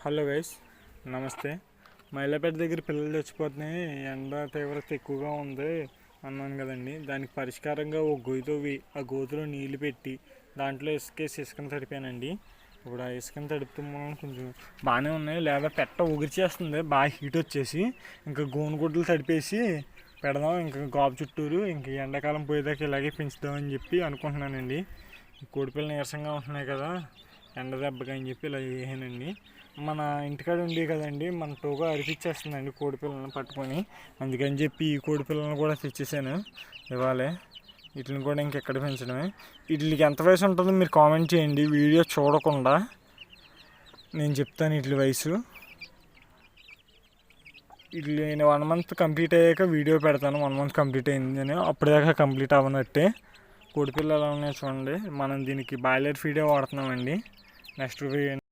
Hello guys, నమస్తే. మైలాపేట దగ్గర పిల్లలు చచ్చిపోతున్నాయి, ఎండ తీవ్రత ఎక్కువగా ఉంది అన్నాను కదండి. దానికి పరిష్కారంగా ఒక గొయ్యి తవ్వి ఆ గోతులో నీళ్లు పెట్టి దాంట్లో ఇసుకను తడిపానండి. ఇప్పుడు ఆ ఇసుకను తడిపితే కొంచెం బాగానే ఉన్నాయి. లేదా పెట్ట ఉగిరిచేస్తుంది, బాగా హీట్ వచ్చేసి ఇంకా గోనుగుడ్డలు తడిపేసి పెడదాం. ఇంకా గాబు చుట్టూరు ఇంకా ఎండాకాలం పోయేదాకా ఇలాగే పెంచుదామని చెప్పి అనుకుంటున్నానండి. కోడిపిల్లలు నీరసంగా ఉంటున్నాయి కదా ఎండ దెబ్బకి అని చెప్పి ఇలా చేసానండి. మన ఇంటికాడ ఉండే కదండి, మన టోగా అరిపించేస్తుందండి కోడిపిల్లలను పట్టుకొని. అందుకని చెప్పి ఈ కోడిపిల్లలను కూడా తెచ్చేసాను ఇవాళే. వీటిని కూడా ఇంకెక్కడ పెంచడమే. వీటికి ఎంత వయసు ఉంటుందో మీరు కామెంట్ చేయండి. వీడియో చూడకుండా నేను చెప్తాను వీటి వయసు. వీటి 1 మంత్ కంప్లీట్ అయ్యాక వీడియో పెడతాను. 1 మంత్ కంప్లీట్ అయిందని, అప్పటిదాకా కంప్లీట్ అవ్వనట్టే. కోడిపిల్లలు ఎలా ఉన్నాయో చూడండి. మనం దీనికి బాయిలర్ ఫీడే వాడుతున్నామండి. నెక్స్ట్